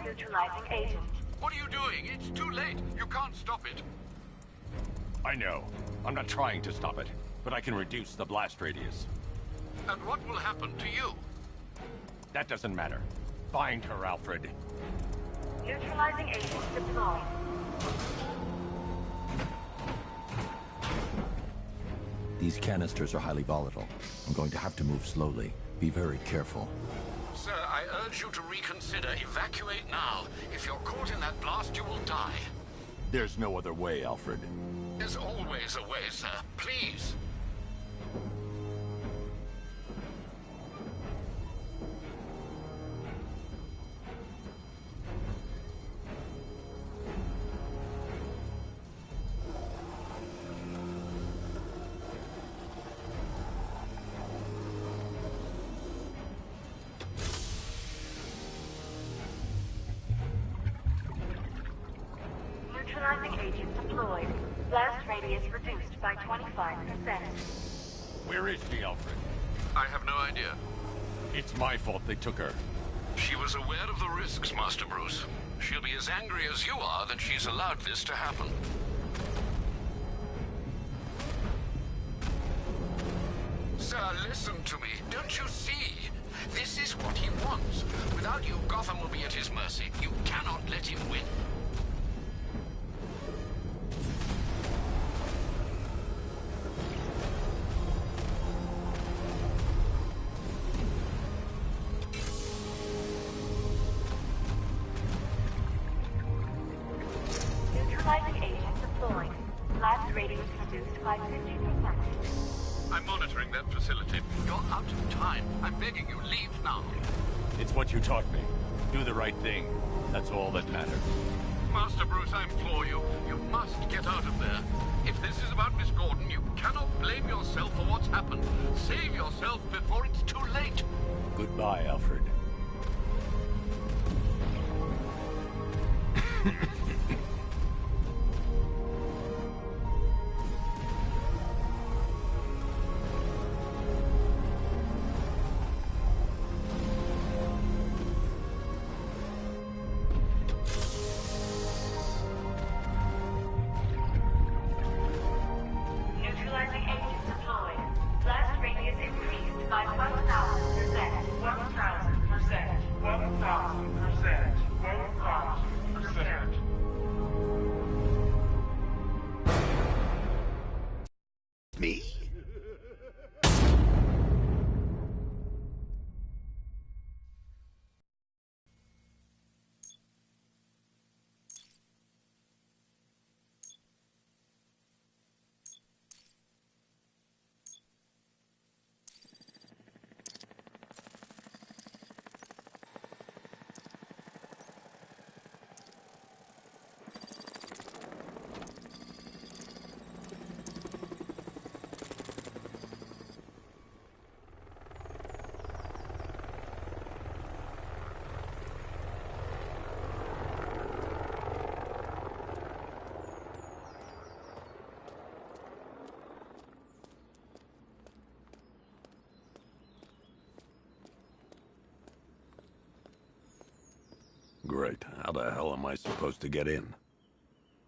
neutralizing agent. What are you doing? It's too late. You can't stop it. I know. I'm not trying to stop it, but I can reduce the blast radius. And what will happen to you? That doesn't matter. Find her, Alfred. Neutralizing agent deployed. These canisters are highly volatile. I'm going to have to move slowly. Be very careful. Sir, I urge you to reconsider. Evacuate now. If you're caught in that blast, you will die. There's no other way, Alfred. There's always a way, sir. Please. Neutralizing agent deployed. Blast radius reduced by 25%. Where is she, Alfred? I have no idea. It's my fault they took her. She was aware of the risks, Master Bruce. She'll be as angry as you are that she's allowed this to happen. Sir, listen to me. Don't you see? This is what he wants. Without you, Gotham will be at his mercy. You cannot let him win. Neutralizing agent deployed. Blast radius reduced by 50%. I'm monitoring that facility. You're out of time. I'm begging you, leave now. It's what you taught me. Do the right thing. That's all that matters. Master Bruce, I implore you. You must get out of there. If this is about Miss Gordon, you cannot blame yourself for what's happened. Save yourself before it's too late. Goodbye, Alfred. Neutralizing agent deployed. Blast radius increased by 1,000%. 1,000%. 1,000%. 1,000%. Me? Great. How the hell am I supposed to get in?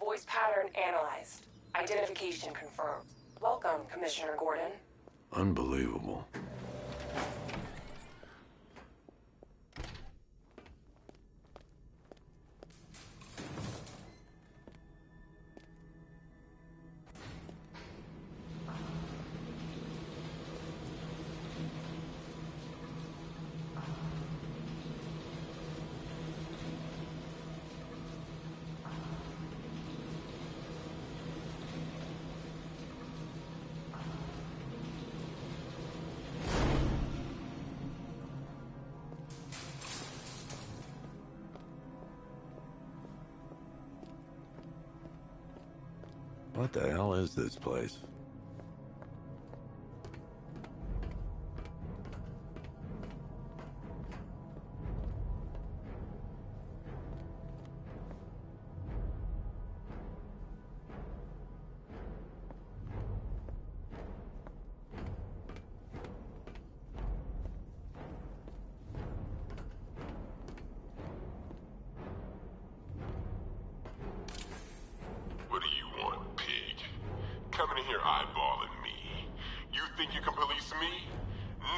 Voice pattern analyzed. Identification confirmed. Welcome, Commissioner Gordon. Unbelievable. What the hell is this place? calling me. You think you can police me?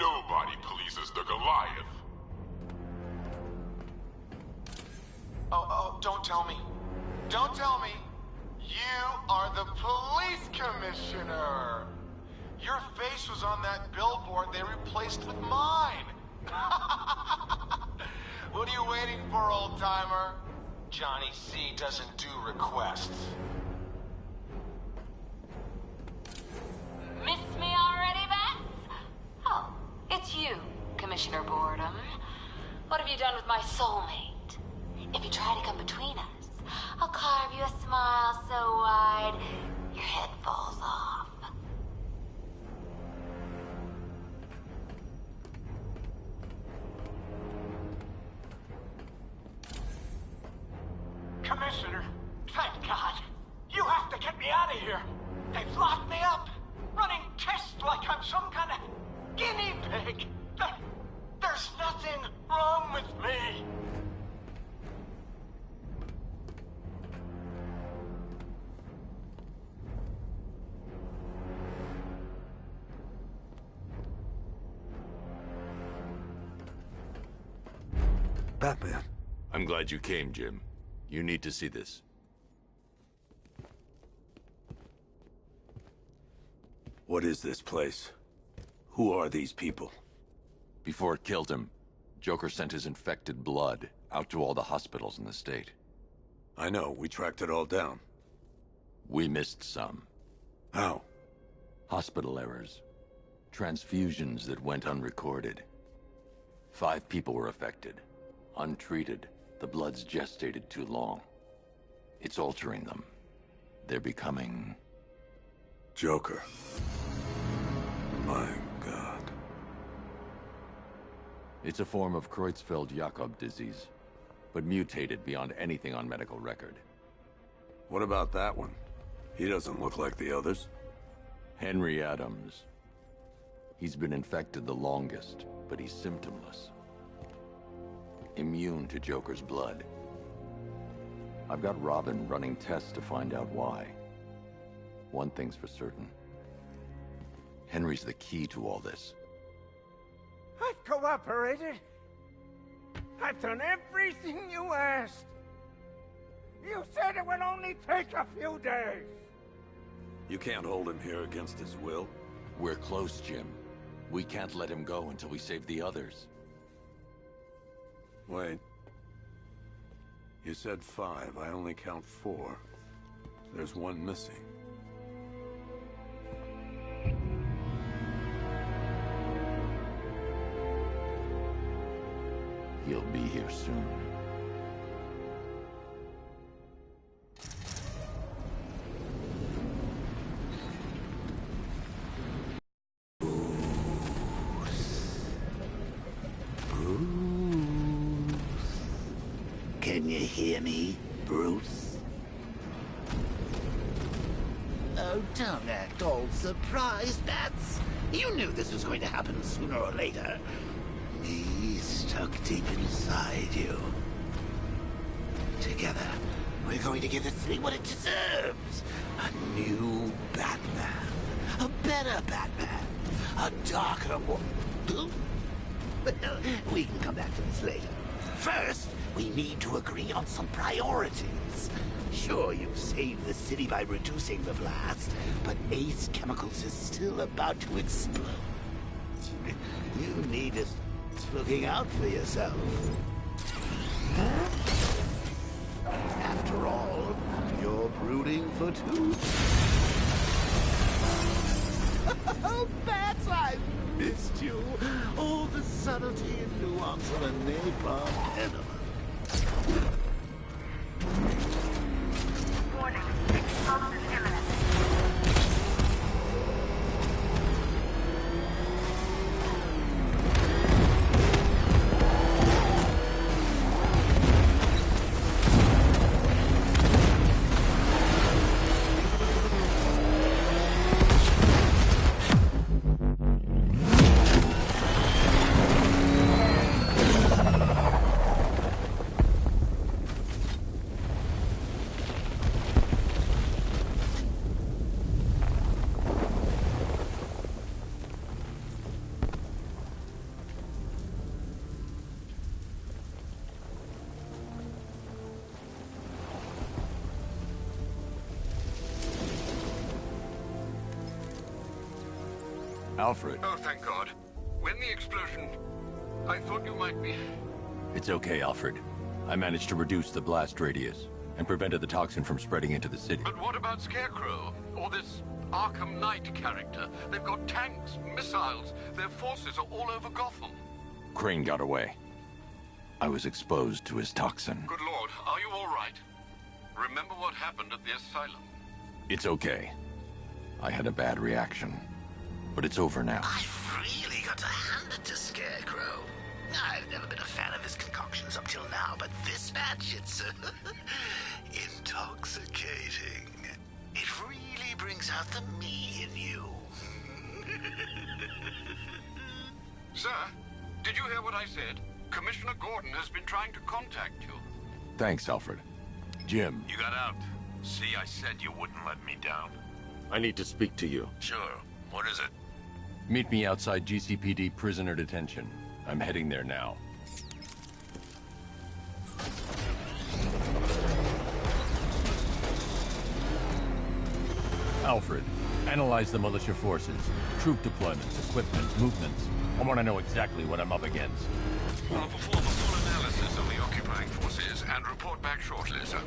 Nobody polices the Goliath. Oh, don't tell me. Don't tell me. You are the police commissioner. Your face was on that billboard they replaced with mine. What are you waiting for, old-timer? Johnny C doesn't do requests. Miss me already, Bats? Oh, it's you, Commissioner Boredom. What have you done with my soulmate? If you try to come between us, I'll carve you a smile so wide, your head falls off. Commissioner, thank God. You have to get me out of here. They've locked me up, running tests like I'm some kind of guinea pig. There's nothing wrong with me. Batman. I'm glad you came, Jim. You need to see this. What is this place? Who are these people? Before it killed him, Joker sent his infected blood out to all the hospitals in the state. I know, we tracked it all down. We missed some. How? Hospital errors. Transfusions that went unrecorded. 5 people were affected. Untreated, the blood's gestated too long. It's altering them. They're becoming... Joker. My God. It's a form of Creutzfeldt-Jakob disease, but mutated beyond anything on medical record. What about that one? He doesn't look like the others. Henry Adams. He's been infected the longest, but he's symptomless. Immune to Joker's blood. I've got Robin running tests to find out why. One thing's for certain. Henry's the key to all this. I've cooperated. I've done everything you asked. You said it would only take a few days. You can't hold him here against his will? We're close, Jim. We can't let him go until we save the others. Wait. You said 5. I only count 4. There's one missing. He'll be here soon. Can you hear me, Bruce? Oh, don't act all surprised, Bats. You knew this was going to happen sooner or later. Me stuck deep inside you. Together, we're going to give this city what it deserves. A new Batman. A better Batman. A darker one. Well, we can come back to this later. First, we need to agree on some priorities. Sure, you've saved the city by reducing the blast, but Ace Chemicals is still about to explode. You need us looking out for yourself. After all, you're brooding for 2. Oh, Bats, I've missed you. All the subtlety and nuance of a napalm enema. Warning. Expulsion imminent. Alfred. Oh, thank God. When the explosion... I thought you might be... It's okay, Alfred. I managed to reduce the blast radius and prevented the toxin from spreading into the city. But what about Scarecrow? Or this Arkham Knight character? They've got tanks, missiles. Their forces are all over Gotham. Crane got away. I was exposed to his toxin. Good Lord, are you all right? Remember what happened at the asylum? It's okay. I had a bad reaction. But it's over now. I've really got to hand it to Scarecrow. I've never been a fan of his concoctions up till now, but this batch, it's intoxicating. It really brings out the me in you. Sir, did you hear what I said? Commissioner Gordon has been trying to contact you. Thanks, Alfred. Jim. You got out. See, I said you wouldn't let me down. I need to speak to you. Sure. What is it? Meet me outside GCPD prisoner detention. I'm heading there now. Alfred, analyze the militia forces, troop deployments, equipment, movements. I want to know exactly what I'm up against. I'll perform a full analysis of the occupying forces and report back shortly, sir.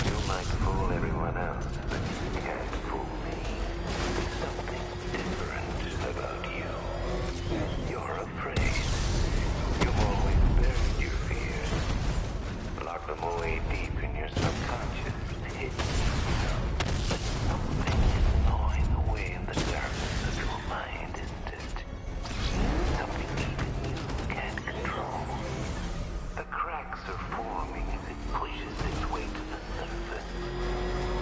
You might fool everyone else, but you can't fool me. There's something different about you. You're afraid. You've always buried your fears. Lock them away deep in your subconscious, hidden. But something is gnawing away in the darkness of your mind, isn't it? Something even you can't control. The cracks are forming as it pushes its way to the surface.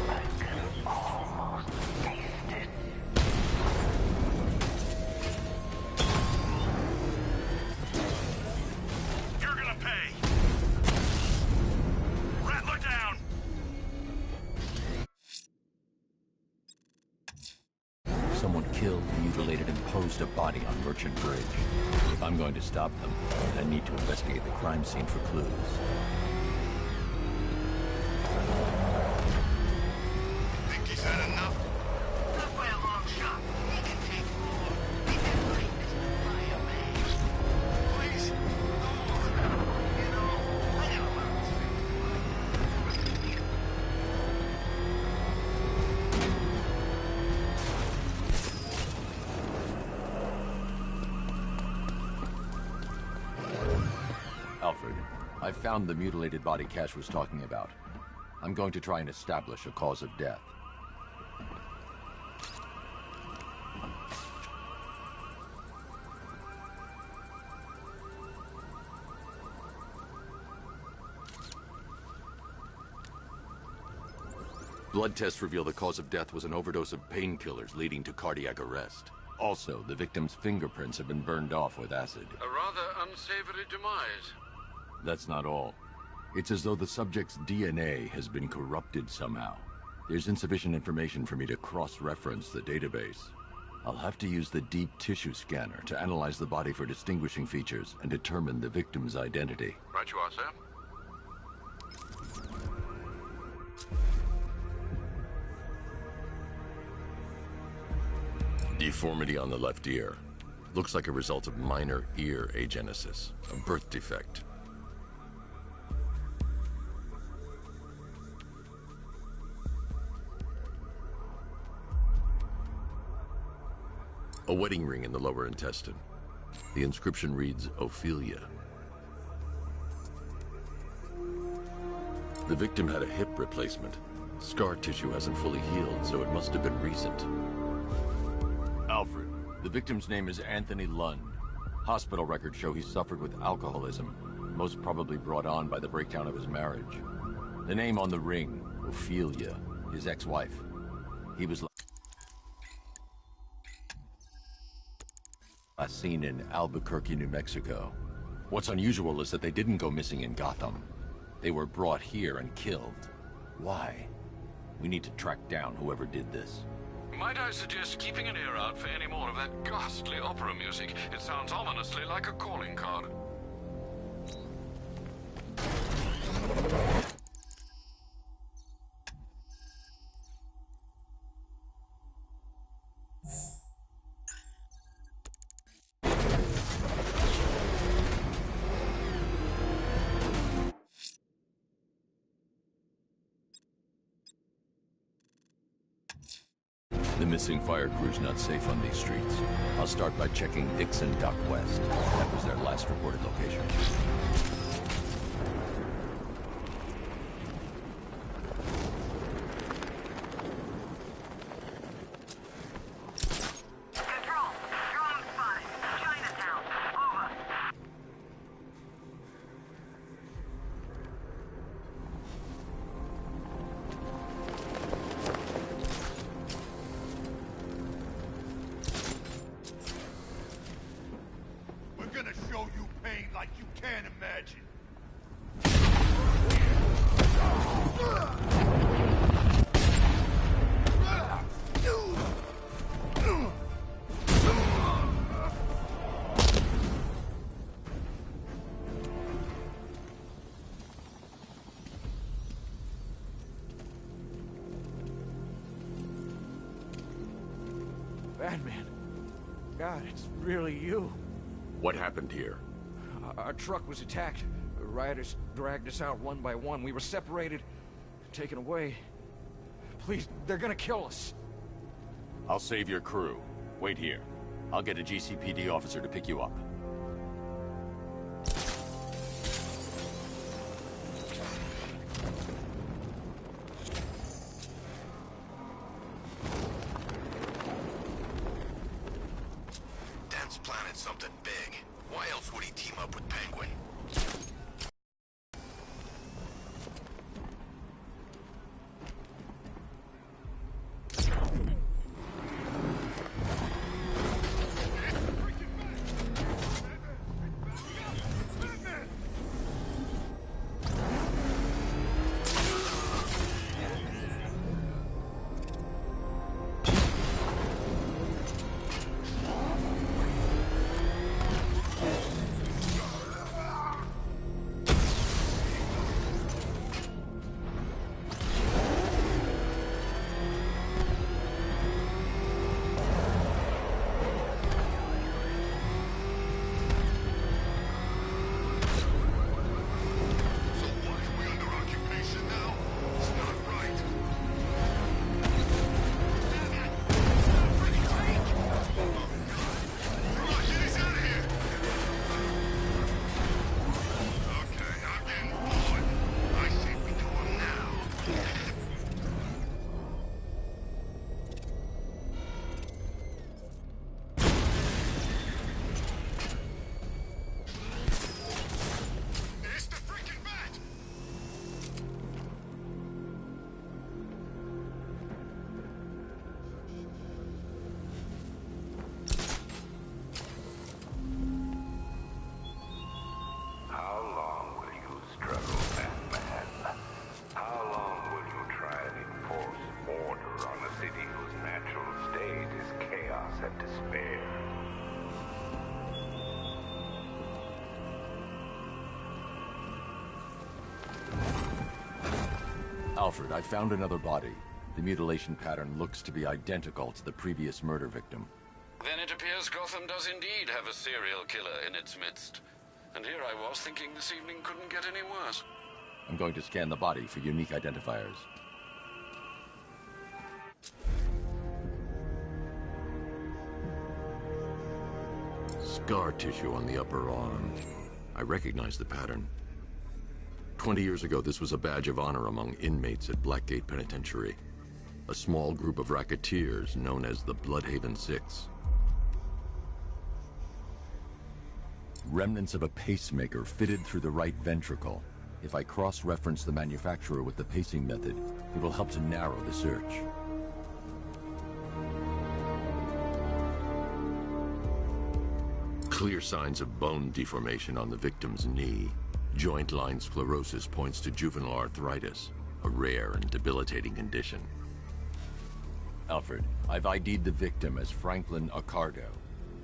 I can almost taste it. You're gonna pay! Rattler down! Someone killed, mutilated, and posed a body on Merchant Bridge. If I'm going to stop them, I need to investigate the crime scene for clues. Think he's had enough? Not by a long shot. He can take more. He can break this by a man. Please, no more. You know, I got a lot of respect for you. Alfred, I found the mutilated body Cash was talking about. I'm going to try and establish a cause of death. Blood tests reveal the cause of death was an overdose of painkillers leading to cardiac arrest. Also, the victim's fingerprints have been burned off with acid. A rather unsavory demise. That's not all. It's as though the subject's DNA has been corrupted somehow. There's insufficient information for me to cross-reference the database. I'll have to use the deep tissue scanner to analyze the body for distinguishing features and determine the victim's identity. Right you are, sir. Deformity on the left ear. Looks like a result of minor ear agenesis, a birth defect. A wedding ring in the lower intestine. The inscription reads, Ophelia. The victim had a hip replacement. Scar tissue hasn't fully healed, so it must have been recent. Alfred, the victim's name is Anthony Lund. Hospital records show he suffered with alcoholism, most probably brought on by the breakdown of his marriage. The name on the ring, Ophelia, his ex-wife. He was last seen in Albuquerque, New Mexico. What's unusual is that they didn't go missing in Gotham. They were brought here and killed. Why? We need to track down whoever did this. Might I suggest keeping an ear out for any more of that ghastly opera music? It sounds ominously like a calling card. The missing fire crew's not safe on these streets. I'll start by checking Dixon Dock West. That was their last reported location. Batman. God, it's really you. What happened here? Our truck was attacked. The rioters dragged us out one by one. We were separated, taken away. Please, they're gonna kill us. I'll save your crew. Wait here. I'll get a GCPD officer to pick you up. Planted something big. Why else would he team up with Penguin? Alfred, I found another body. The mutilation pattern looks to be identical to the previous murder victim. Then it appears Gotham does indeed have a serial killer in its midst. And here I was thinking this evening couldn't get any worse. I'm going to scan the body for unique identifiers. Scar tissue on the upper arm. I recognize the pattern. 20 years ago, this was a badge of honor among inmates at Blackgate Penitentiary. A small group of racketeers known as the Bloodhaven Six. Remnants of a pacemaker fitted through the right ventricle. If I cross-reference the manufacturer with the pacing method, it will help to narrow the search. Clear signs of bone deformation on the victim's knee. Joint line sclerosis points to juvenile arthritis, a rare and debilitating condition. Alfred, I've ID'd the victim as Franklin Accardo.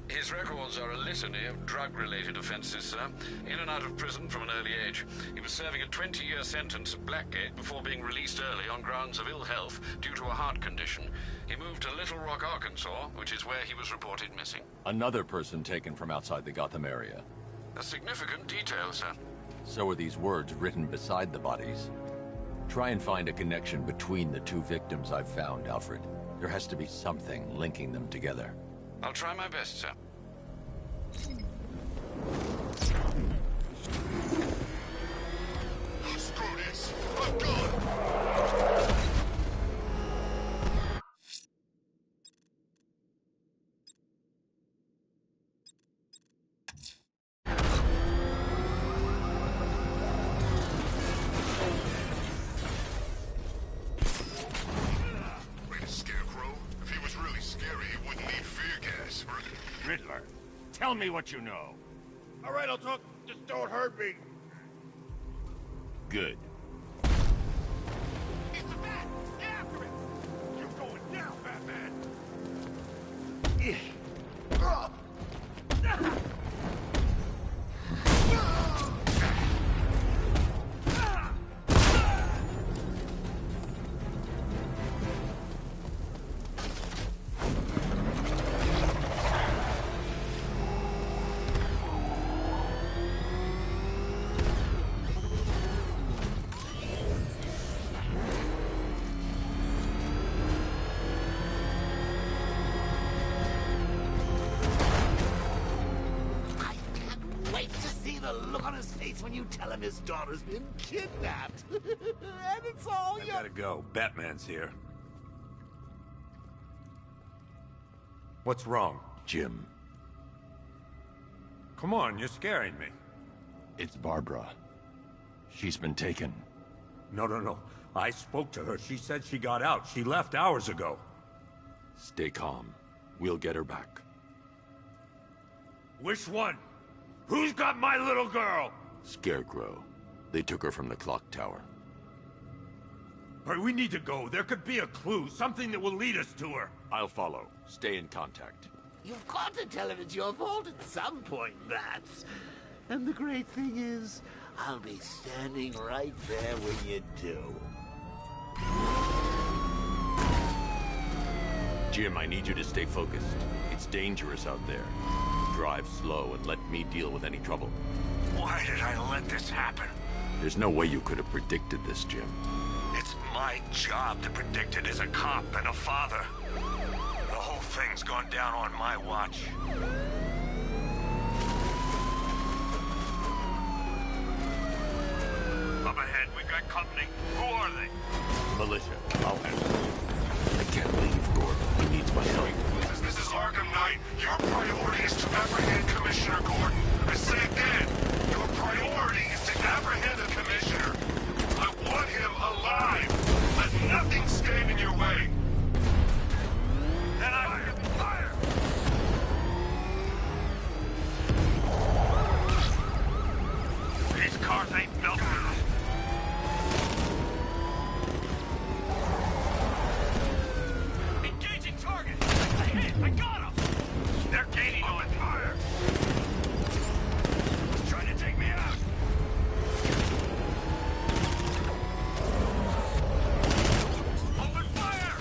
His records are a litany of drug-related offenses, sir. In and out of prison from an early age. He was serving a 20-year sentence at Blackgate before being released early on grounds of ill health due to a heart condition. He moved to Little Rock, Arkansas, which is where he was reported missing. Another person taken from outside the Gotham area. A significant detail, sir. So are these words written beside the bodies. Try and find a connection between the two victims I've found, Alfred. There has to be something linking them together. I'll try my best, sir. Screw this. I'm gone. Riddler, tell me what you know. All right, I'll talk. Just don't hurt me. Good. It's the bat! Get after it! You're going down, Batman! Look on his face when you tell him his daughter's been kidnapped. And it's all I gotta go. Batman's here. What's wrong? Jim. Come on, you're scaring me. It's Barbara. She's been taken. No. I spoke to her. She said she got out. She left hours ago. Stay calm. We'll get her back. Which one? Who's got my little girl? Scarecrow. They took her from the clock tower. All right, we need to go. There could be a clue, something that will lead us to her. I'll follow. Stay in contact. You've got to tell him it's your fault at some point, Bats. And the great thing is, I'll be standing right there when you do. Jim, I need you to stay focused. It's dangerous out there. Drive slow and let me deal with any trouble. Why did I let this happen? There's no way you could have predicted this, Jim. It's my job to predict it as a cop and a father. The whole thing's gone down on my watch. Up ahead, we've got company. Who are they? Militia. I'll handle it. I can't leave, Gordon. He needs my help. This is Arkham Knight. Your priority is to apprehend Commissioner Gordon. I say again, your priority is to apprehend the Commissioner. I want him alive. Let nothing stand in your way. Then I fire! These cars ain't built for this. Engaging target! I got him! They're gaining on fire! Trying to take me out! Open fire!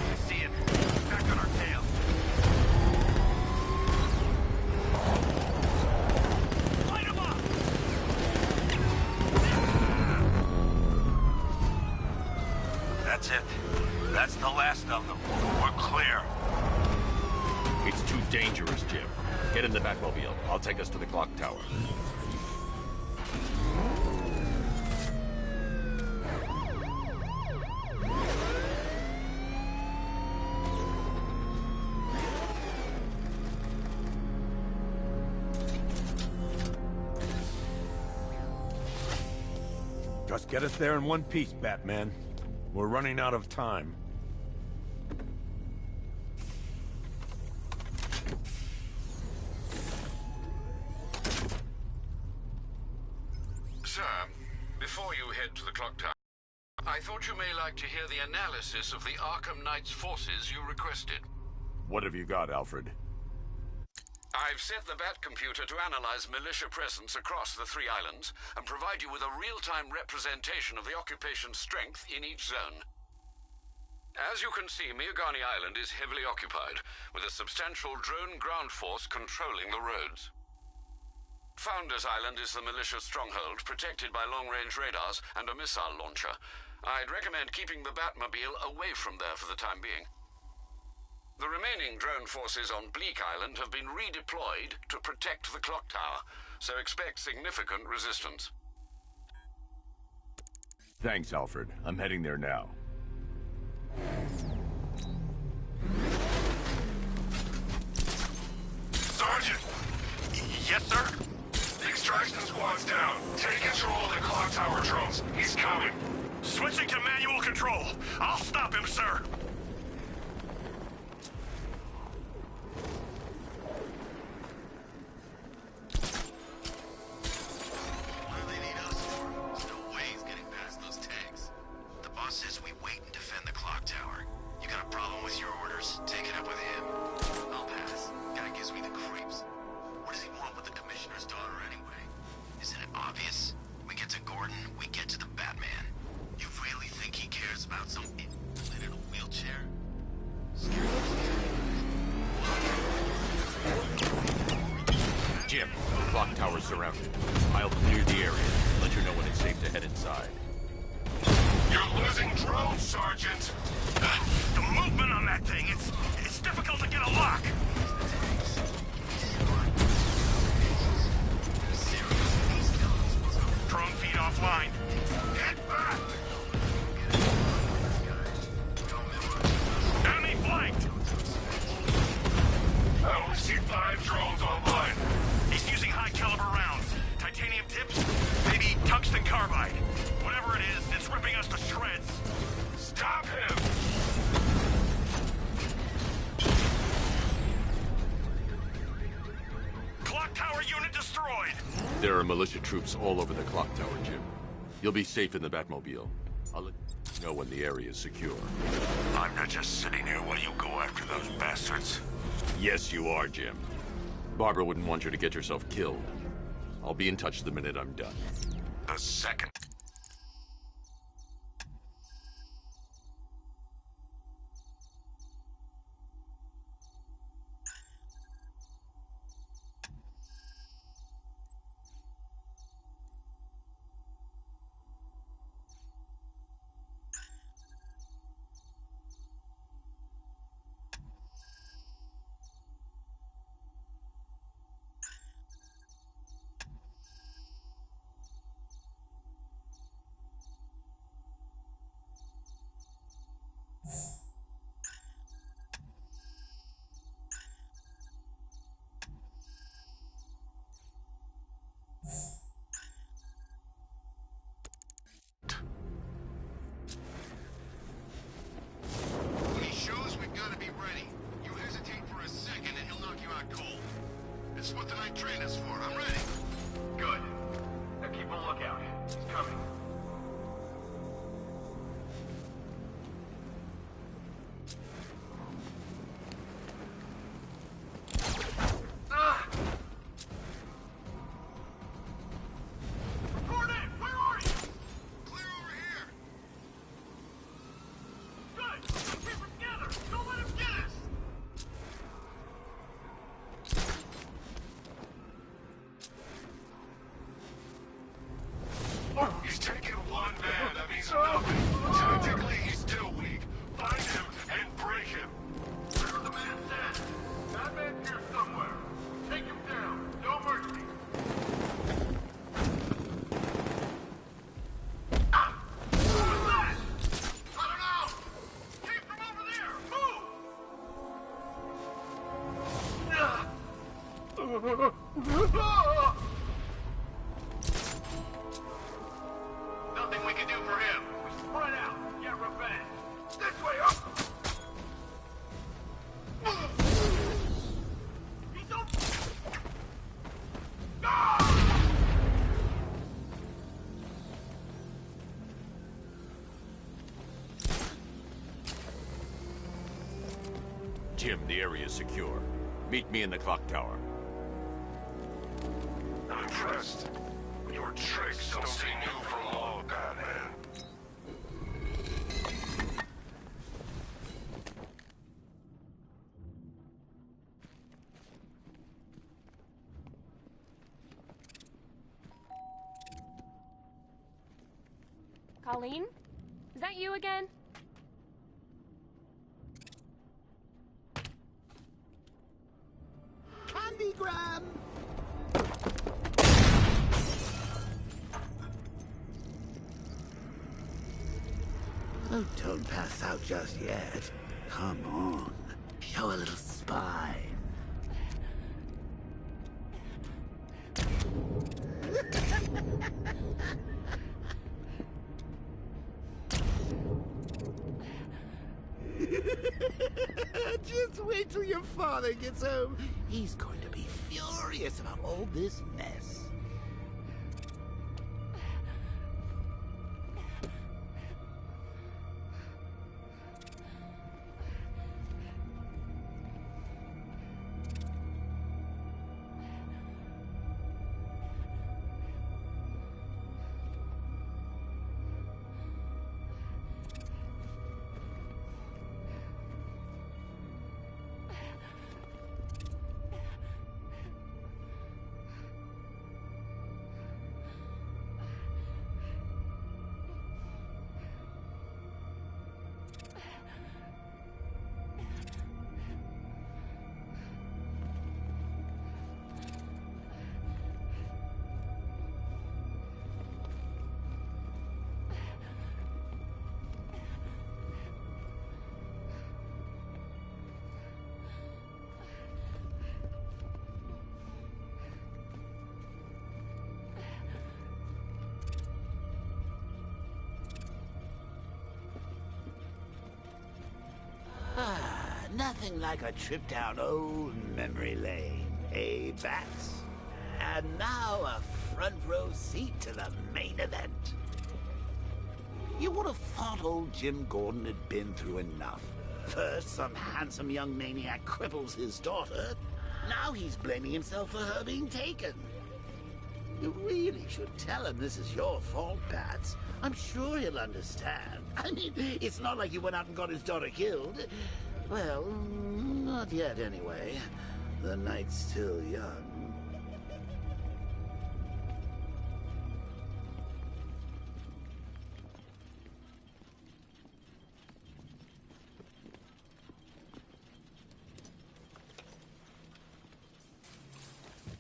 I see it. Back on our tail. Light 'em up! That's it. That's the last of them. We're clear. It's too dangerous, Jim. Get in the Batmobile. I'll take us to the clock tower. Just get us there in one piece, Batman. We're running out of time. Sir, before you head to the clock tower, I thought you may like to hear the analysis of the Arkham Knight's forces you requested. What have you got, Alfred? I've set the Bat computer to analyze militia presence across the 3 islands and provide you with a real-time representation of the occupation strength in each zone. As you can see, Miagani Island is heavily occupied, with a substantial drone ground force controlling the roads. Founders Island is the militia stronghold, protected by long-range radars and a missile launcher. I'd recommend keeping the Batmobile away from there for the time being. The remaining drone forces on Bleak Island have been redeployed to protect the clock tower, so expect significant resistance. Thanks, Alfred. I'm heading there now. Sergeant! Yes, sir? The extraction squad's down. Take control of the clock tower drones. He's coming. Switching to manual control. I'll stop him, sir. What do they need us for? There's no way he's getting past those tanks. The boss says we wait and defend the clock tower. You got a problem with your orders? Take it up with him. I'll pass. Guy gives me the creeps. What does he want with the commissioner's daughter anyway? Isn't it obvious? We get to Gordon, we get to the Batman. You really think he cares about some invalid in a wheelchair? Jim, the clock tower's surrounded. I'll clear the area. Let you know when it's safe to head inside. You're losing drones, Sergeant. The movement on that thing, it's difficult to get a lock. Drone feed offline. Get back! Enemy flanked! I only see 5 drones online. He's using high-caliber rounds. Titanium tips? Maybe tungsten carbide. Whatever it is, it's ripping us to shreds. Stop him! Clock tower unit destroyed! There are militia troops all over the clock tower, Jim. You'll be safe in the Batmobile. I'll let you know when the area is secure. I'm not just sitting here while you go after those bastards. Yes, you are, Jim. Barbara wouldn't want you to get yourself killed. I'll be in touch the minute I'm done. The second. When he shows, we've got to be ready. You hesitate for a second and he'll knock you out cold. It's what the night train is for. I'm ready. Good. Now keep a lookout. He's coming. Gordon, where are you? Clear over here. Good. Keep it together. Don't let him get us. He's taken one man. That means nothing. Tactically, he's still weak. Find him and break him. Whatever the man says. That man's here somewhere. Take him down. No mercy. What was that? I don't know. Came from over there. Move! Nothing we can do for him. We spread out. Get revenge. This way up. He's up. Ah! Jim, the area is secure. Meet me in the clock tower. impressed. Your tricks don't stay new for long, Batman. Colleen? Is that you again? Candygram! Oh, don't pass out just yet. Come on. Show a little spine. Just wait till your father gets home. He's going to be furious about all this mess. Nothing like a trip down old memory lane, eh, Bats? And now a front row seat to the main event. You would have thought old Jim Gordon had been through enough. First, some handsome young maniac cripples his daughter. Now he's blaming himself for her being taken. You really should tell him this is your fault, Bats. I'm sure he'll understand. I mean, it's not like you went out and got his daughter killed. Well, not yet anyway. The night's still young.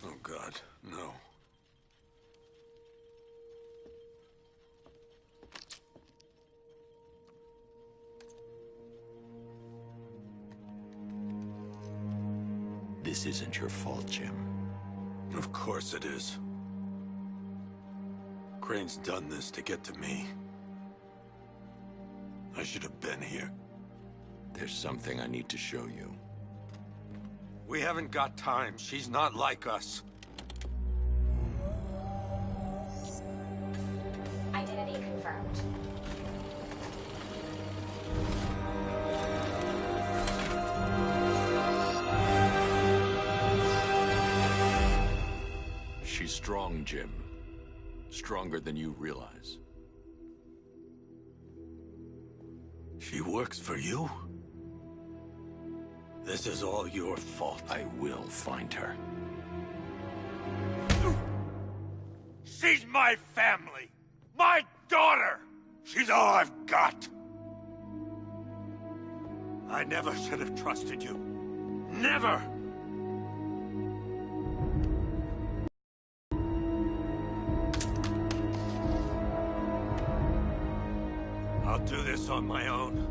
Oh, God, no. This isn't your fault, Jim. Of course it is. Crane's done this to get to me. I should have been here. There's something I need to show you. We haven't got time. She's not like us. Identity confirmed. She's strong, Jim. Stronger than you realize. She works for you? This is all your fault. I will find her. She's my family! My daughter! She's all I've got! I never should have trusted you. Never! I'll do this on my own.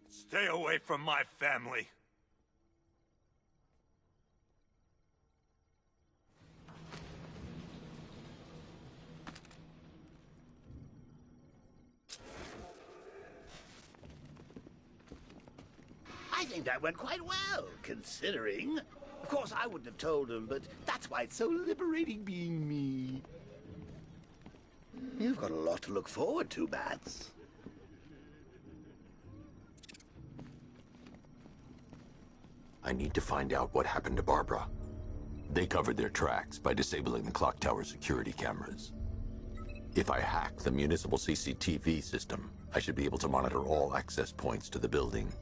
Stay away from my family. I think that went quite well, considering. Of course, I wouldn't have told him, but that's why it's so liberating being me. You've got a lot to look forward to, Bats. I need to find out what happened to Barbara. They covered their tracks by disabling the clock tower security cameras. If I hack the municipal CCTV system, I should be able to monitor all access points to the building.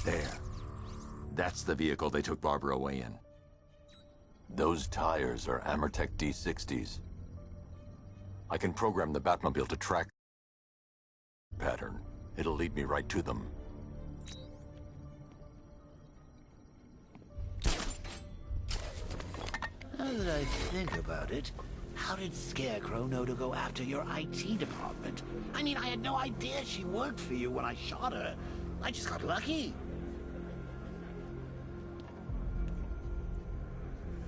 There. That's the vehicle they took Barbara away in. Those tires are Amertech D60s. I can program the Batmobile to track pattern. It'll lead me right to them. Now that I think about it, how did Scarecrow know to go after your IT department? I mean, I had no idea she worked for you when I shot her. I just got lucky.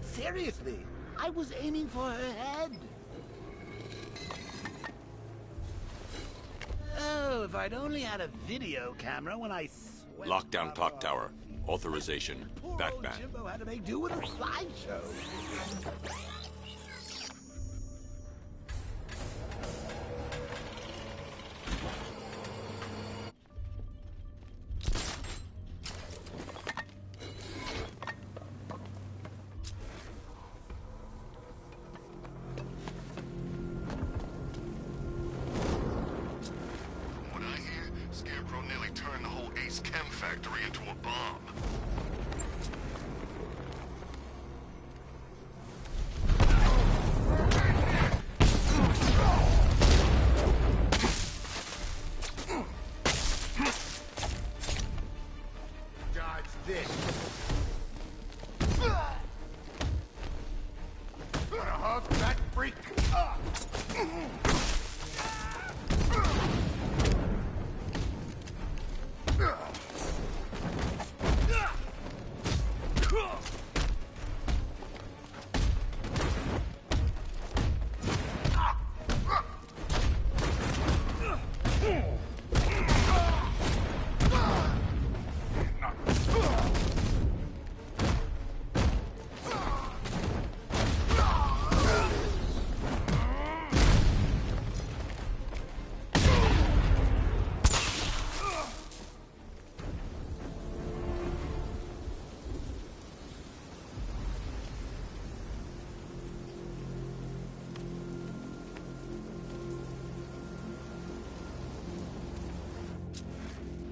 Seriously, I was aiming for her head. Oh, if I'd only had a video camera when I swept Lockdown clock tower. Authorization. Batman. Jimbo had to make do with a slideshow. Factory into a bomb. Dodge this. Wanna hug that freak?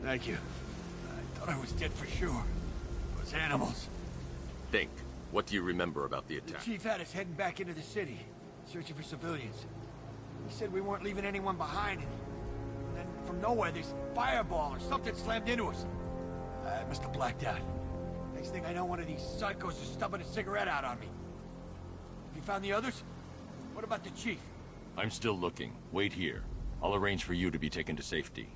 Thank you. I thought I was dead for sure. Those animals. Think. What do you remember about the The attack? chief had us heading back into the city, searching for civilians. He said we weren't leaving anyone behind, and then from nowhere, this fireball or something slammed into us. I must have blacked out. Next thing I know, one of these psychos is stubbing a cigarette out on me. Have you found the others? What about the chief? I'm still looking. Wait here. I'll arrange for you to be taken to safety.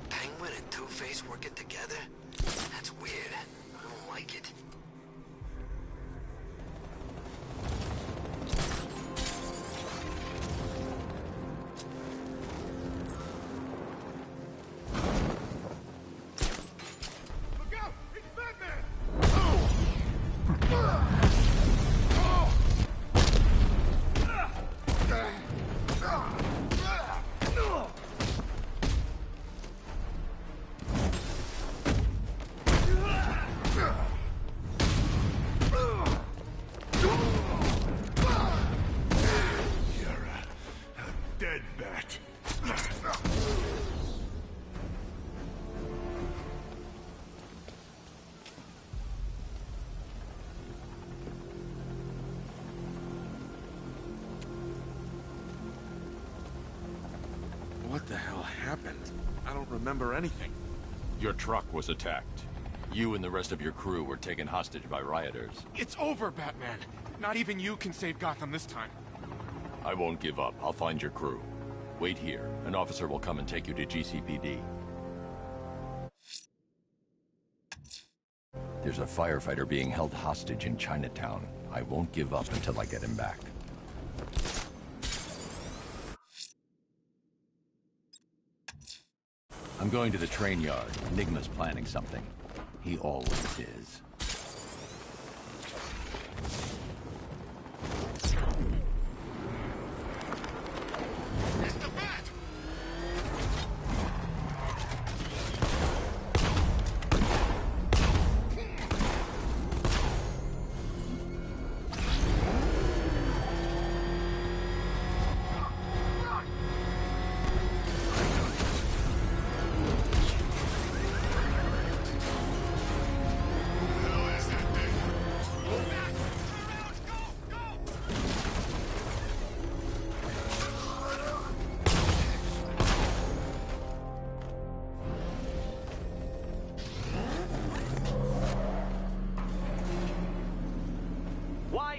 Penguin and Two-Face working together? That's weird. I don't like it. Look out! It's Batman! You're a dead bat. What the hell happened? I don't remember anything. Your truck was attacked. You and the rest of your crew were taken hostage by rioters. It's over, Batman. Not even you can save Gotham this time. I won't give up. I'll find your crew. Wait here. An officer will come and take you to GCPD. There's a firefighter being held hostage in Chinatown. I won't give up until I get him back. I'm going to the train yard. Enigma's planning something. He always is.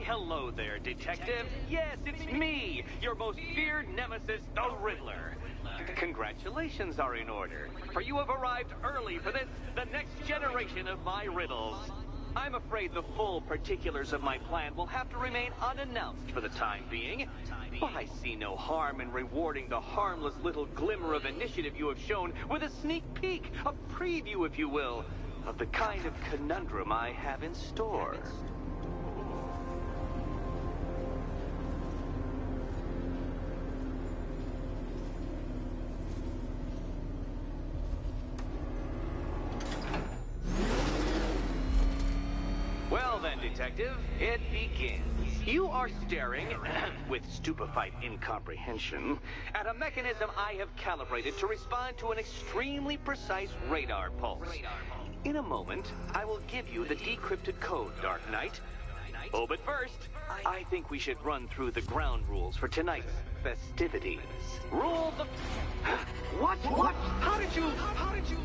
Hello there, Detective. Yes, it's me, your most feared nemesis, the Riddler. Congratulations are in order, for you have arrived early for this, the next generation of my riddles. I'm afraid the full particulars of my plan will have to remain unannounced for the time being, but I see no harm in rewarding the harmless little glimmer of initiative you have shown with a sneak peek, a preview, if you will, of the kind of conundrum I have in store. Detective, it begins. You are staring, with stupefied incomprehension, at a mechanism I have calibrated to respond to an extremely precise radar pulse. In a moment, I will give you the decrypted code, Dark Knight. Oh, but first, I think we should run through the ground rules for tonight's festivities. Rule the... What? How did you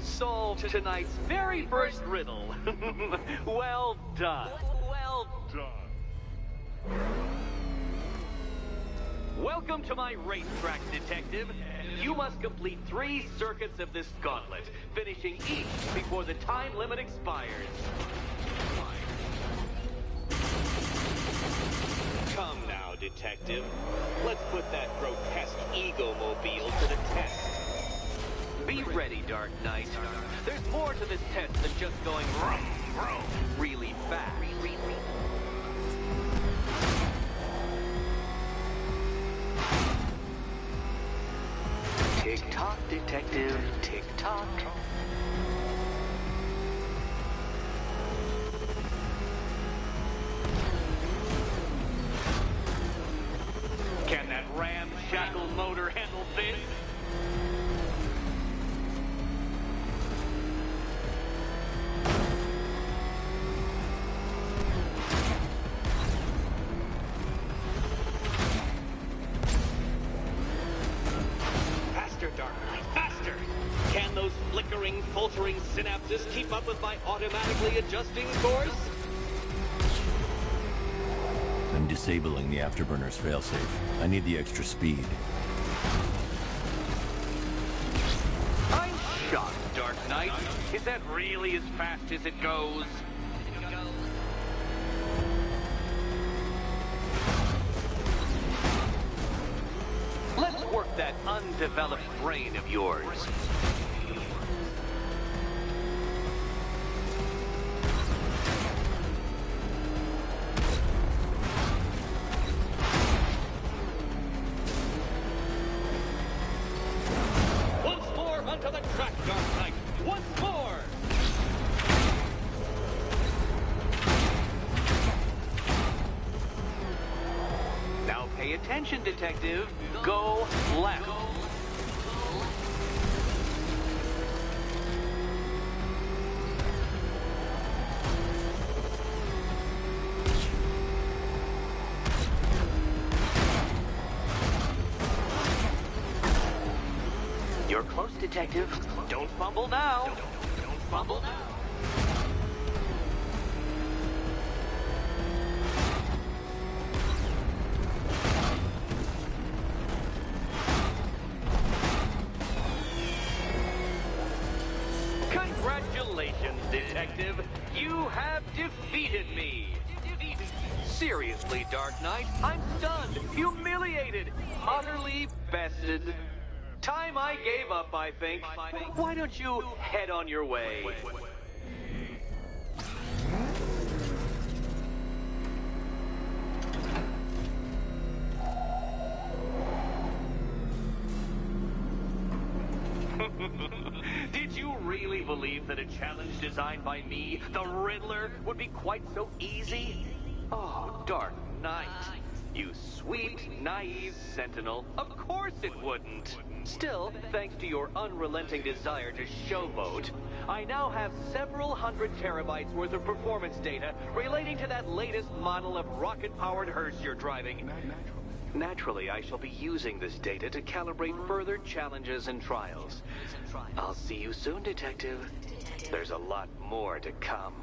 solve tonight's very first riddle? Well done. Well done. Welcome to my racetrack, Detective. You must complete 3 circuits of this gauntlet, finishing each before the time limit expires. Come now, Detective. Let's put that grotesque ego-mobile to the test. Be ready, Dark Knight. There's more to this test than just going vroom, vroom, really fast. Tick-tock, Detective, tick-tock. Can that ramshackle motor handle this? Faster, Dark Knight, faster! Can those flickering, faltering synapses keep up with my automatically adjusting course? I'm disabling the afterburner's failsafe. I need the extra speed. I'm shocked, Dark Knight. Is that really as fast as it goes? Let's work that undeveloped brain of yours. Once more onto the track, Dark Knight. Once more! Now pay attention, Detective. Go left. You're close, Detective. Don't fumble now. Don't fumble now. Congratulations, Detective. You have defeated me. Seriously, Dark Knight, I'm stunned, humiliated, utterly bested. Time I gave up, I think. Why don't you head on your way? Did you really believe that a challenge designed by me, the Riddler, would be quite so easy? Oh, Dark Knight. You sweet, naive sentinel. Of course it wouldn't. Still, thanks to your unrelenting desire to showboat, I now have several hundred terabytes worth of performance data relating to that latest model of rocket-powered hearse you're driving. Naturally, I shall be using this data to calibrate further challenges and trials. I'll see you soon, Detective. There's a lot more to come.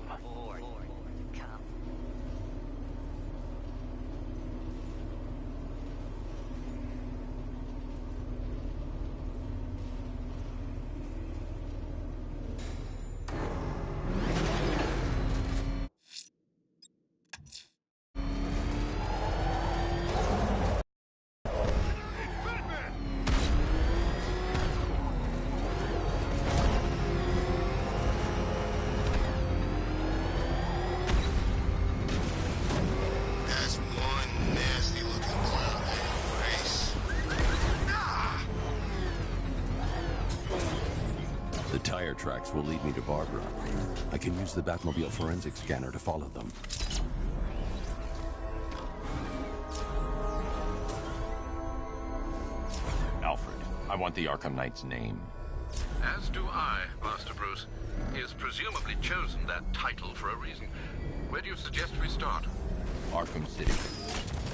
Tire tracks will lead me to Barbara. I can use the Batmobile forensic scanner to follow them. Alfred, I want the Arkham Knight's name. As do I, Master Bruce. He has presumably chosen that title for a reason. Where do you suggest we start? Arkham City.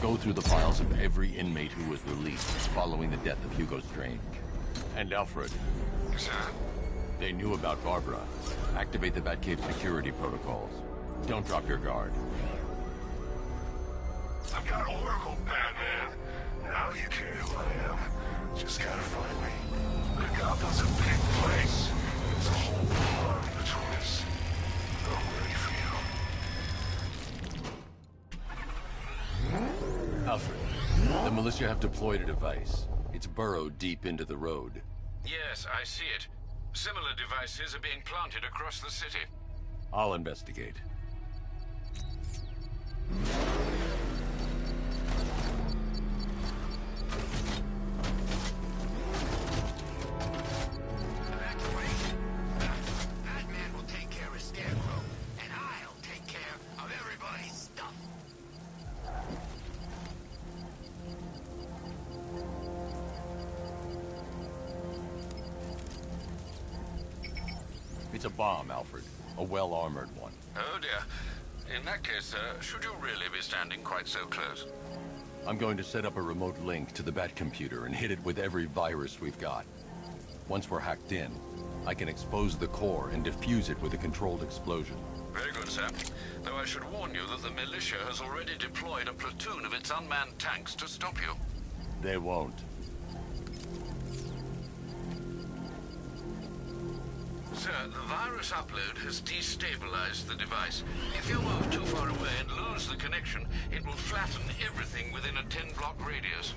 Go through the files of every inmate who was released following the death of Hugo Strange. And Alfred. Sir? They knew about Barbara. Activate the Batcave security protocols. Don't drop your guard. I've got Oracle, Batman. Now you care who I am. Just gotta find me. But Gotham's a big place. There's a whole pond between us. I'm ready for you. Alfred, the militia have deployed a device. It's burrowed deep into the road. Yes, I see it. Similar devices are being planted across the city. I'll investigate. Batman will take care of Scarecrow, and I'll take care of everybody's stuff. It's a bomb, Alfred. A well-armored one. Oh dear. In that case, should you really be standing quite so close? I'm going to set up a remote link to the Batcomputer and hit it with every virus we've got. Once we're hacked in, I can expose the core and defuse it with a controlled explosion. Very good, sir. Though I should warn you that the militia has already deployed a platoon of its unmanned tanks to stop you. They won't. Sir, the virus upload has destabilized the device. If you move too far away and lose the connection, it will flatten everything within a 10-block radius.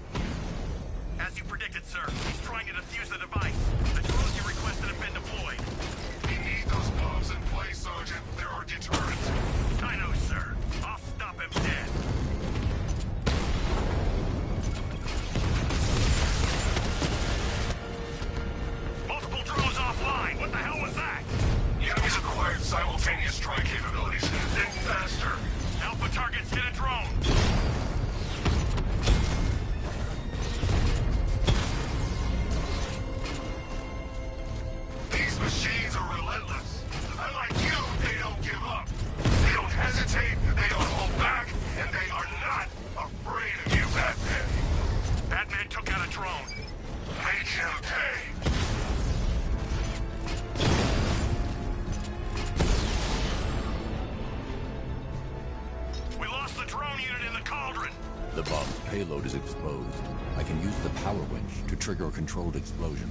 As you predicted, sir, he's trying to defuse the device. The drones you requested have been deployed. We need those bombs in place, Sergeant. They're our deterrent. I know, sir. I'll stop him dead. Multiple drones offline. What the hell was that? The enemy's acquired simultaneous strike capabilities. Then faster. Alpha targets hit a drone. These machines are relentless. Unlike you, they don't give up. They don't hesitate, they don't hold back, and they are not afraid of you, Batman. Batman took out a drone. Make him pay. payload is exposed, I can use the power winch to trigger a controlled explosion.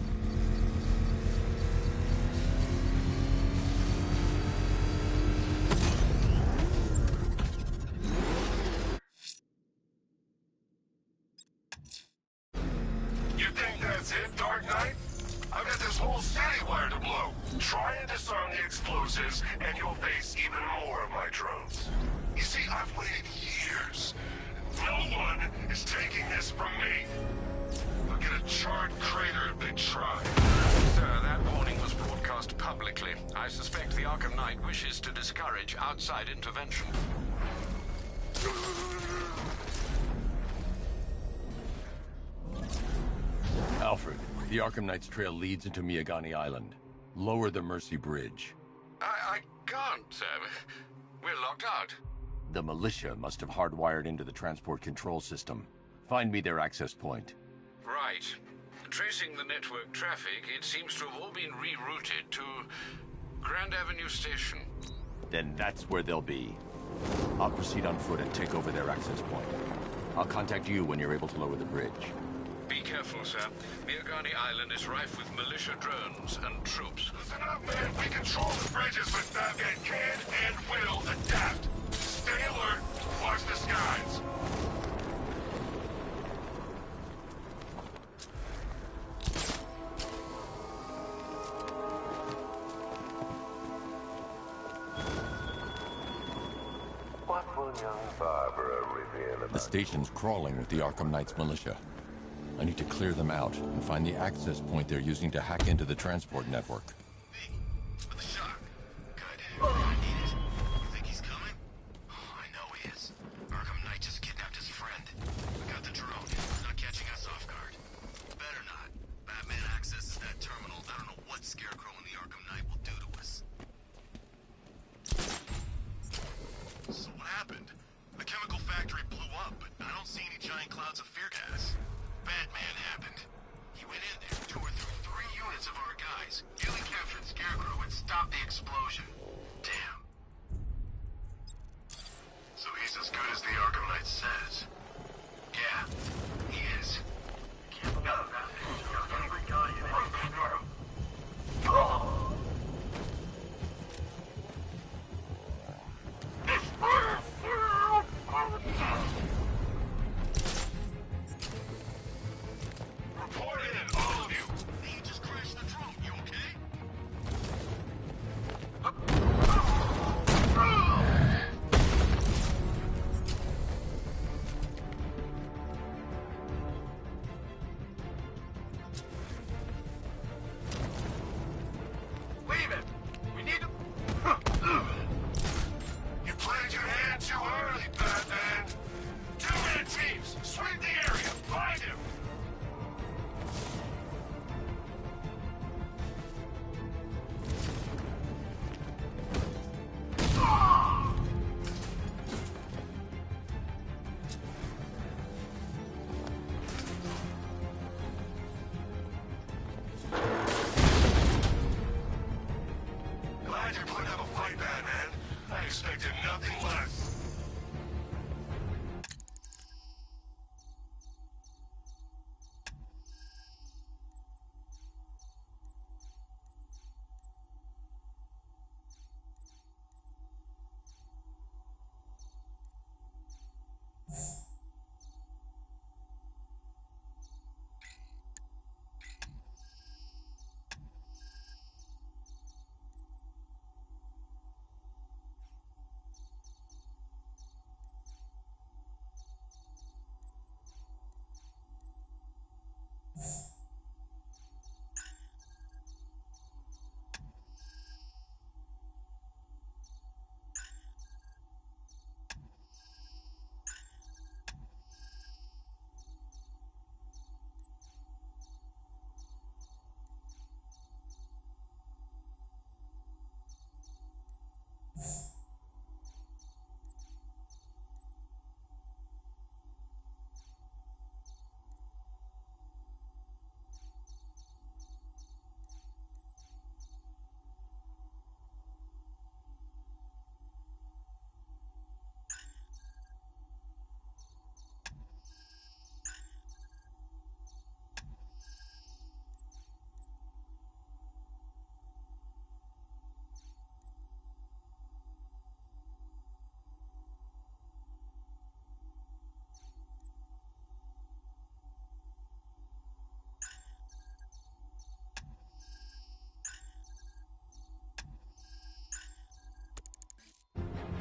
You think that's it, Dark Knight? I've got this whole city wired to blow. Try and disarm the explosives, and you'll face even more of my drones. You see, I've waited years. No one is taking this from me. They'll get a charred crater if they try. Sir, that warning was broadcast publicly. I suspect the Arkham Knight wishes to discourage outside intervention. Alfred, the Arkham Knight's trail leads into Miagani Island. Lower the Mercy Bridge. I can't, sir. We're locked out. The militia must have hardwired into the transport control system. Find me their access point. Right. Tracing the network traffic, it seems to have all been rerouted to Grand Avenue Station. Then that's where they'll be. I'll proceed on foot and take over their access point. I'll contact you when you're able to lower the bridge. Be careful, sir. Miagani Island is rife with militia drones and troops. Listen up, man. We control the bridges, but Batman can and will adapt. Stay alert. Watch the skies. What will young Barbara reveal about The station's crawling with the Arkham Knight's militia. I need to clear them out and find the access point they're using to hack into the transport network. With a shock. Good. I need it. You think he's coming? Oh, I know he is. Arkham Knight just kidnapped his friend. We got the drone. He's not catching us off guard. Better not. Batman accesses that terminal. I don't know what Scarecrow and the Arkham Knight will do to us. So what happened? The chemical factory blew up, but I don't see any giant clouds of fear gas. Batman happened. He went in there, tore through 3 units of our guys, nearly captured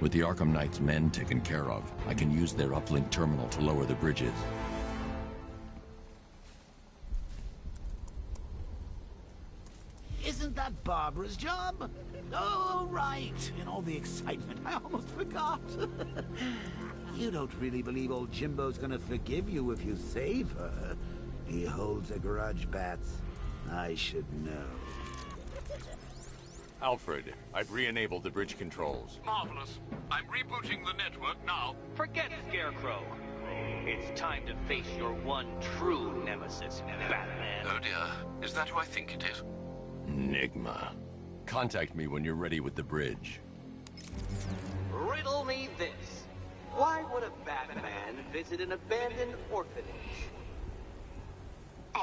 With the Arkham Knight's men taken care of, I can use their uplink terminal to lower the bridges. Isn't that Barbara's job? Oh, right. In all the excitement, I almost forgot. You don't really believe old Jimbo's gonna forgive you if you save her. He holds a grudge, Bats. I should know. Alfred, I've re-enabled the bridge controls. Marvelous. I'm rebooting the network now. Forget Scarecrow. It's time to face your one true nemesis, Batman. Oh dear. Is that who I think it is? Enigma. Contact me when you're ready with the bridge. Riddle me this. Why would a Batman visit an abandoned orphanage?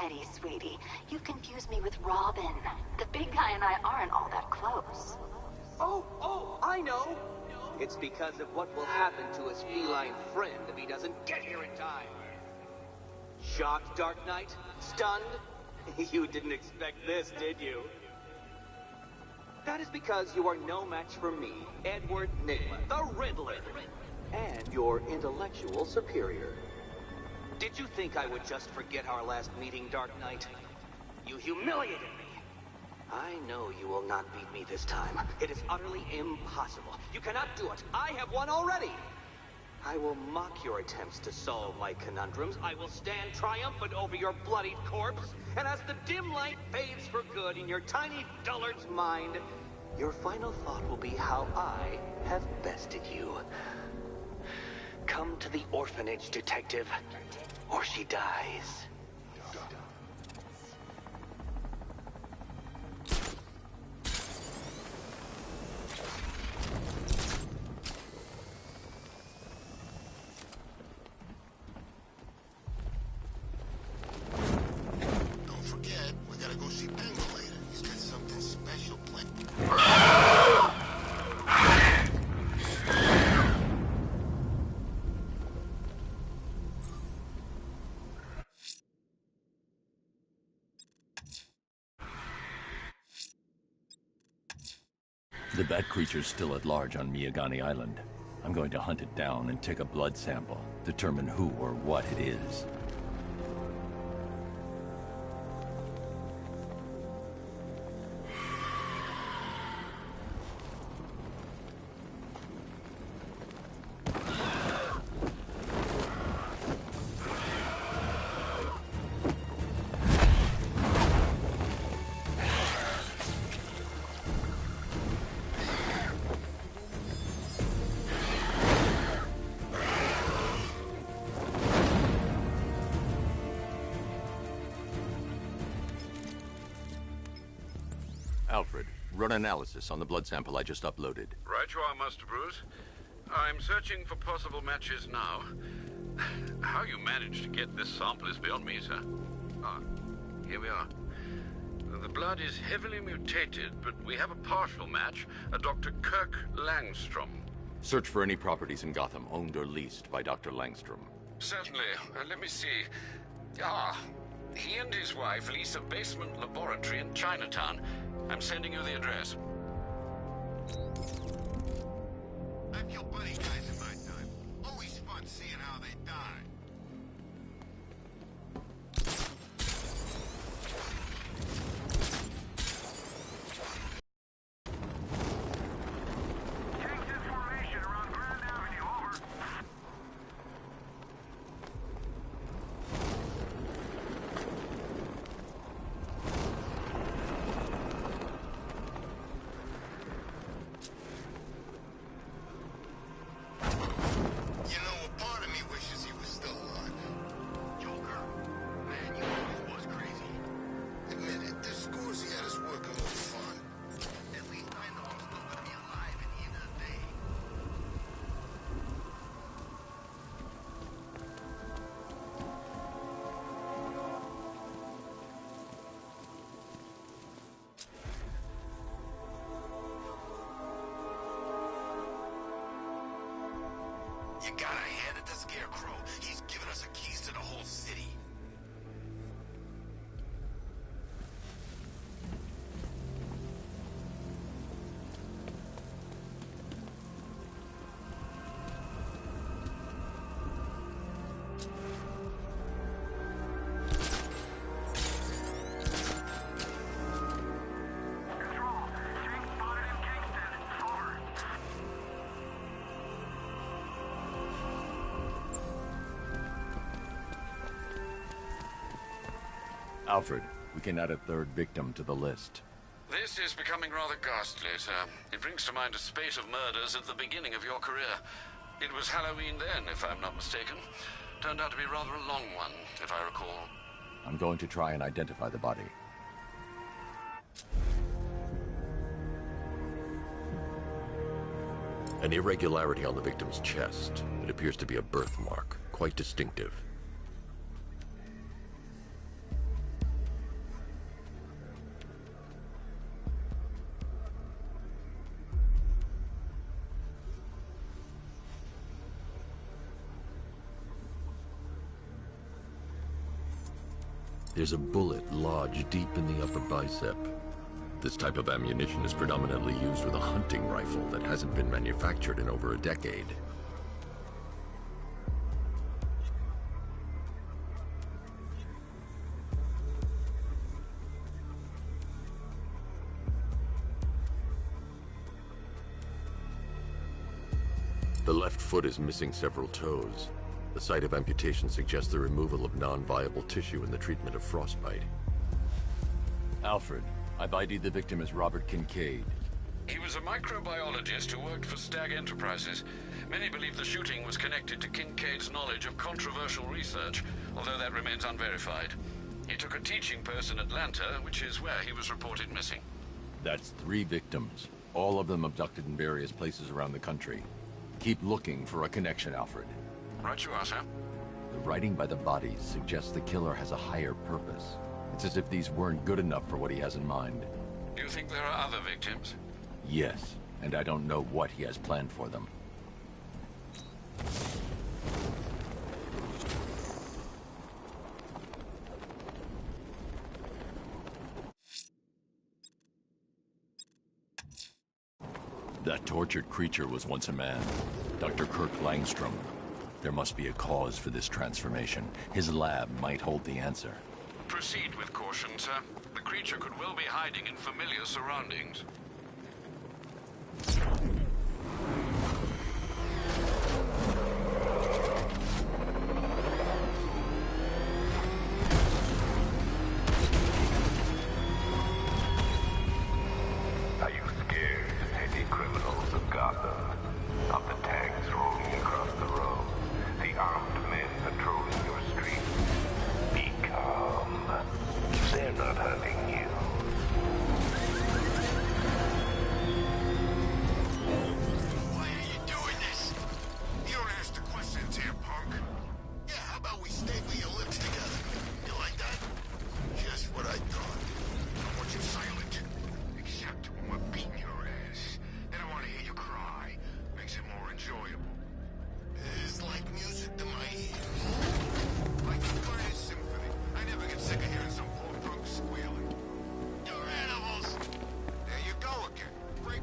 Eddie, sweetie, you confuse me with Robin. The big guy and I aren't all that close. Oh, I know. It's because of what will happen to his feline friend if he doesn't get here in time. Shocked, Dark Knight? Stunned? You didn't expect this, did you? That is because you are no match for me, Edward Nigma, the Riddler, and your intellectual superior. Did you think I would just forget our last meeting, Dark Knight? You humiliated me. I know you will not beat me this time. It is utterly impossible. You cannot do it. I have won already. I will mock your attempts to solve my conundrums. I will stand triumphant over your bloodied corpse. And as the dim light fades for good in your tiny dullard's mind, your final thought will be how I have bested you. Come to the orphanage, detective, or she dies. Don't forget, we gotta go see Penguin later. He's got something special planned. The bat creature's still at large on Miyagani Island. I'm going to hunt it down and take a blood sample, determine who or what it is. Alfred, run analysis on the blood sample I just uploaded. Right you are, Master Bruce. I'm searching for possible matches now. How you managed to get this sample is beyond me, sir. Ah, here we are. The blood is heavily mutated, but we have a partial match, a Dr. Kirk Langstrom. Search for any properties in Gotham owned or leased by Dr. Langstrom. Certainly. Let me see. Ah, he and his wife lease a basement laboratory in Chinatown. I'm sending you the address. I've killed plenty guys in my time. Always fun seeing how they die. Alfred, we can add a third victim to the list. This is becoming rather ghastly, sir. It brings to mind a spate of murders at the beginning of your career. It was Halloween then, if I'm not mistaken. Turned out to be rather a long one, if I recall. I'm going to try and identify the body. An irregularity on the victim's chest. It appears to be a birthmark, quite distinctive. There's a bullet lodged deep in the upper bicep. This type of ammunition is predominantly used with a hunting rifle that hasn't been manufactured in over a decade. The left foot is missing several toes. The site of amputation suggests the removal of non-viable tissue in the treatment of frostbite. Alfred, I've ID'd the victim as Robert Kincaid. He was a microbiologist who worked for Stag Enterprises. Many believe the shooting was connected to Kincaid's knowledge of controversial research, although that remains unverified. He took a teaching post in Atlanta, which is where he was reported missing. That's 3 victims, all of them abducted in various places around the country. Keep looking for a connection, Alfred. Right you are, sir. The writing by the bodies suggests the killer has a higher purpose. It's as if these weren't good enough for what he has in mind. Do you think there are other victims? Yes, and I don't know what he has planned for them. That tortured creature was once a man. Dr. Kirk Langstrom. There must be a cause for this transformation. His lab might hold the answer. Proceed with caution, sir. The creature could well be hiding in familiar surroundings. Are you scared, petty criminals of Gotham? Of the tanks rolling across the road? The armed men patrolling your streets? Be calm. They're not hunting you. Why are you doing this? You don't ask the questions here, punk. Yeah, how about we staple your lips together? You like that? Just what I thought. I want you silent. Except when we're beating your ass. Then I want to hear you cry. Makes it more enjoyable. It's like music to my ears. Like the finest symphony. I never get sick of hearing some poor punk squealing. You're animals. There you go again. Break.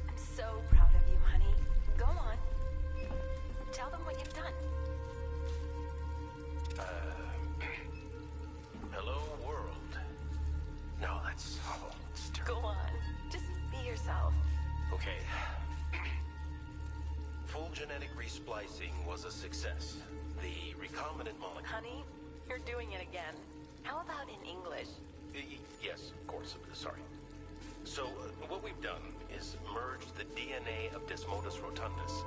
I'm so proud of you, honey. Go on. Tell them what you've done. Hello, world. No, that's awful. It's Go on. Just be yourself. Okay. Full genetic resplicing was a success. The recombinant molecule... Honey, you're doing it again. How about in English? Yes, of course. Sorry. So, what we've done is merged the DNA of Desmodus rotundus,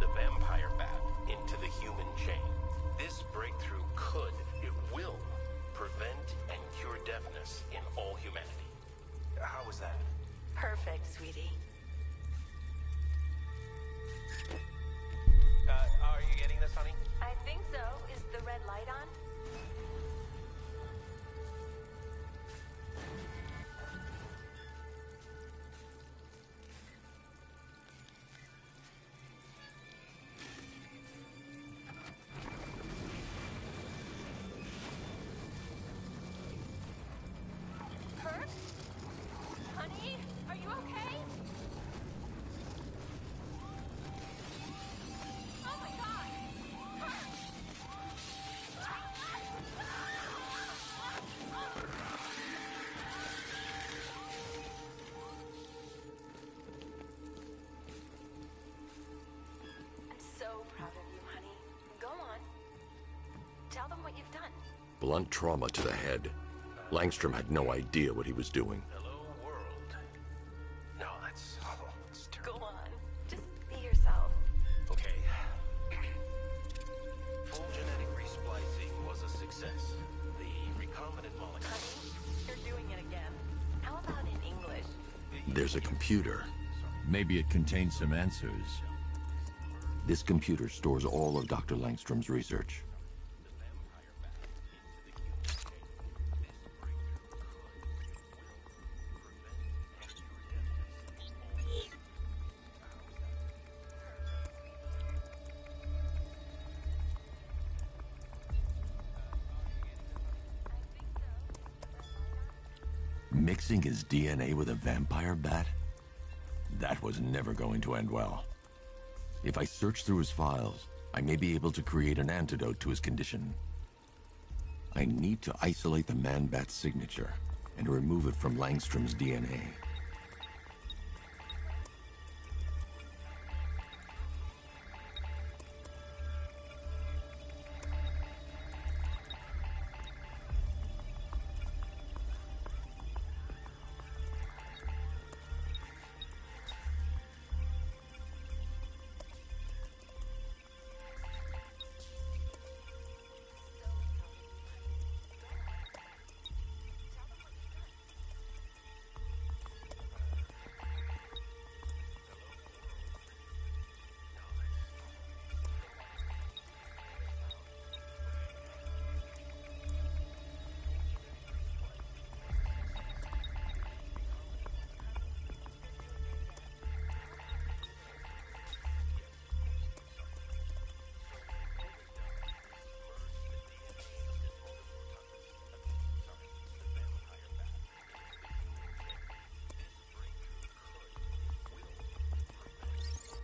the vampire bat, into the human chain. This breakthrough it will prevent and cure deafness in all humanity. How was that? Perfect, sweetie. Are you getting this, honey? I think so. Is the red light on? Blunt trauma to the head. Langstrom had no idea what he was doing. Hello, world. No, that's terrible. Go on. Just be yourself. Okay. Full genetic resplicing was a success. The recombinant molecule. Honey, you're doing it again. How about in English? There's a computer. Maybe it contains some answers. This computer stores all of Dr. Langstrom's research. Mixing his DNA with a vampire bat? That was never going to end well. If I search through his files, I may be able to create an antidote to his condition. I need to isolate the man-bat's signature and remove it from Langstrom's DNA.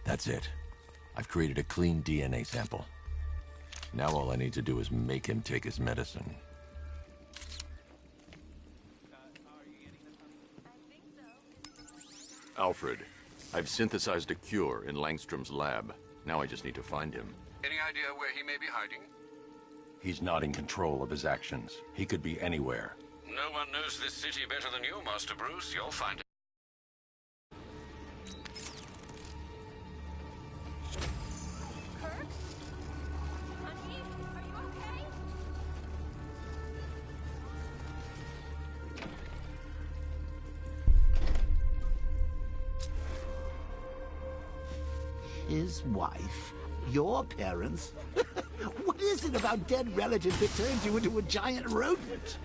That's it. I've created a clean DNA sample. Now all I need to do is make him take his medicine. Alfred, I've synthesized a cure in Langstrom's lab. Now I just need to find him. Any idea where he may be hiding? He's not in control of his actions. He could be anywhere. No one knows this city better than you, Master Bruce. You'll find it. His wife? Your parents? What is it about dead relatives that turns you into a giant rodent?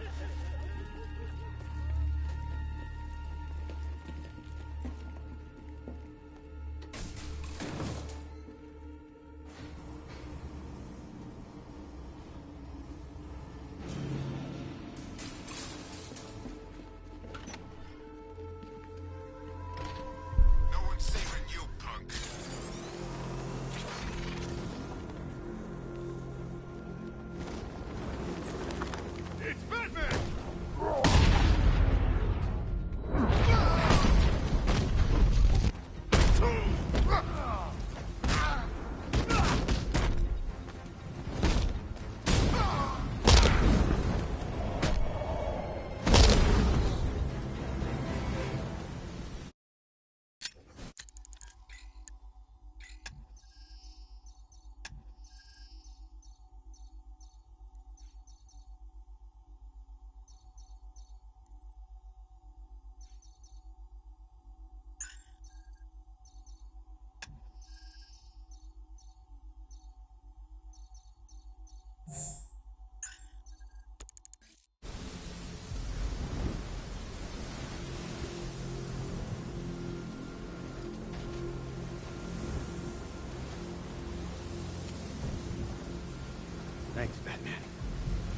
Thanks, Batman.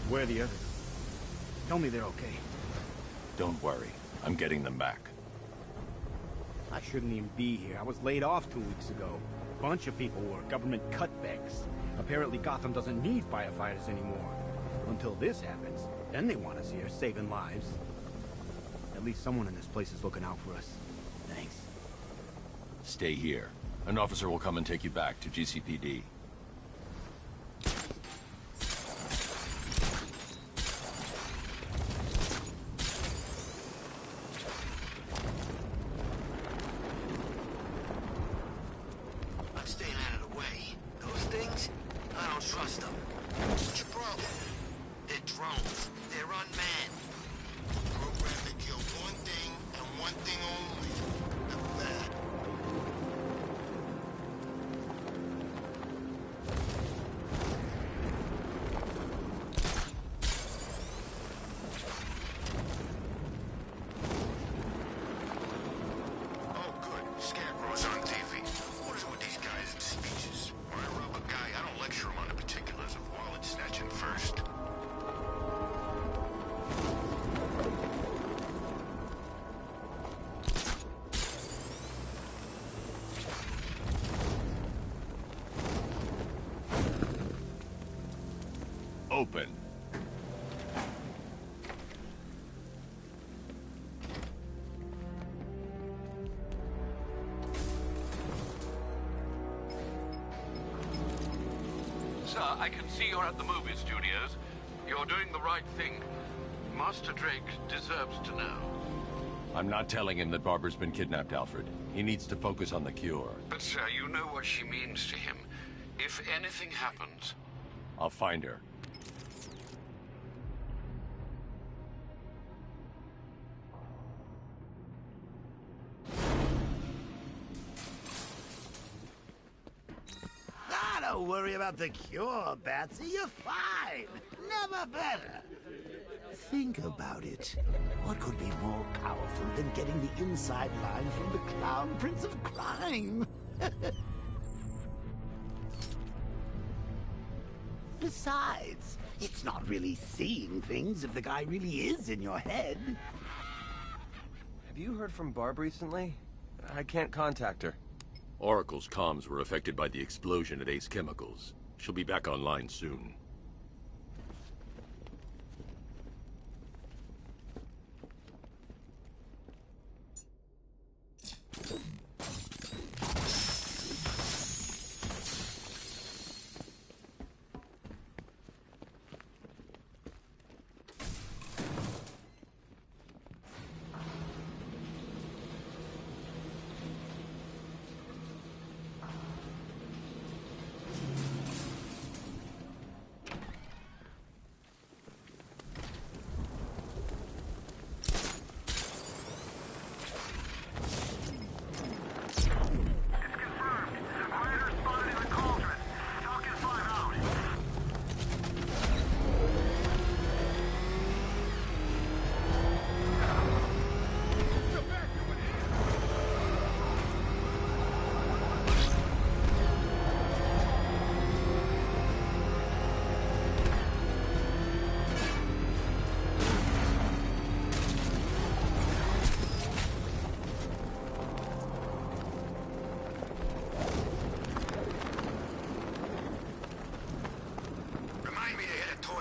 Where are the others? Tell me they're okay. Don't worry. I'm getting them back. I shouldn't even be here. I was laid off 2 weeks ago. A bunch of people were. Government cutbacks. Apparently Gotham doesn't need firefighters anymore. Until this happens, then they want us here, saving lives. At least someone in this place is looking out for us. Thanks. Stay here. An officer will come and take you back to GCPD. open. Sir, I can see you're at the movie studios. You're doing the right thing. Master Drake deserves to know. I'm not telling him that Barbara's been kidnapped, Alfred. He needs to focus on the cure. But, sir, you know what she means to him. If anything happens... I'll find her. Don't worry about the cure, Batsy. You're fine. Never better. Think about it. What could be more powerful than getting the inside line from the Clown Prince of Crime? Besides, it's not really seeing things if the guy really is in your head. Have you heard from Barb recently? I can't contact her. Oracle's comms were affected by the explosion at Ace Chemicals. She'll be back online soon.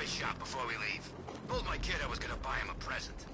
Shop before we leave. Told my kid I was gonna buy him a present.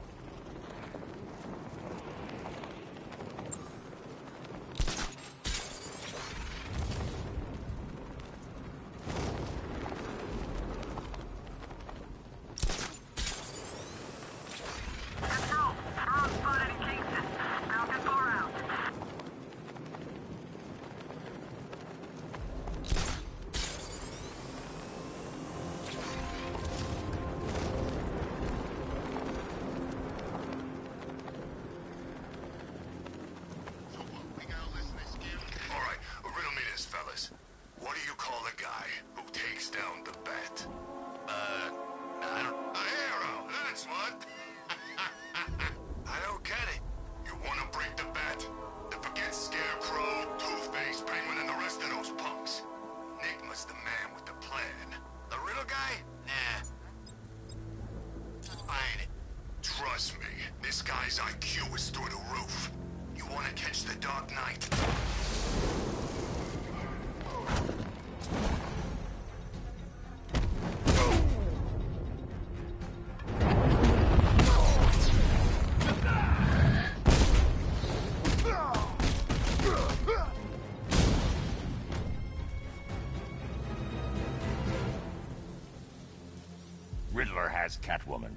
Riddler has Catwoman.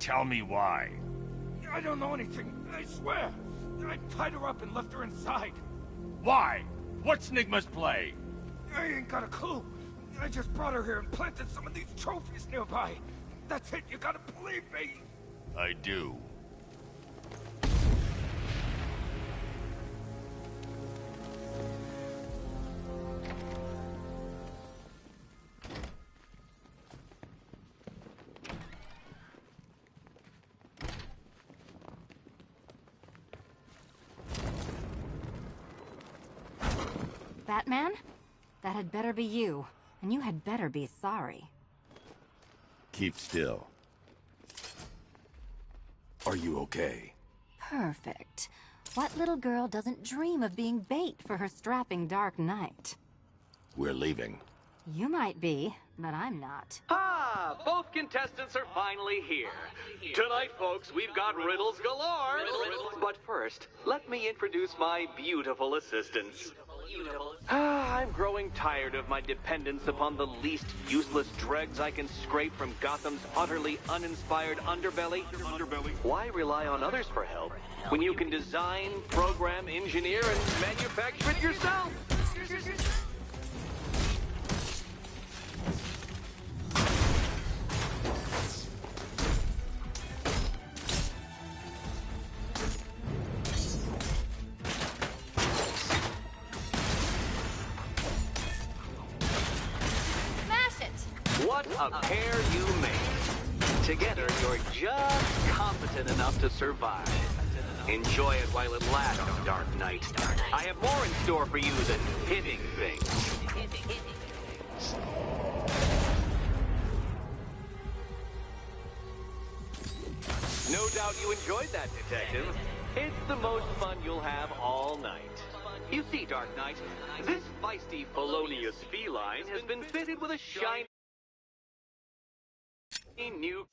Tell me why. I don't know anything, I swear. I tied her up and left her inside. Why? What's Nigma's play? I ain't got a clue. I just brought her here and planted some of these trophies nearby. That's it, you gotta believe me. I do. Batman? That had better be you. And you had better be sorry. Keep still. Are you okay? Perfect. What little girl doesn't dream of being bait for her strapping Dark Knight? We're leaving. You might be, but I'm not. Ah, both contestants are finally here. Tonight, folks, we've got riddles galore. But first, let me introduce my beautiful assistants. I'm growing tired of my dependence upon the least useless dregs I can scrape from Gotham's utterly uninspired underbelly. Why rely on others for help when you can design, program, engineer, and manufacture it yourself? What a pair you make. Together, you're just competent enough to survive. Enjoy it while it lasts, Dark Knight. I have more in store for you than hitting things. No doubt you enjoyed that, Detective. It's the most fun you'll have all night. You see, Dark Knight, this feisty, felonious feline has been fitted with a shiny new...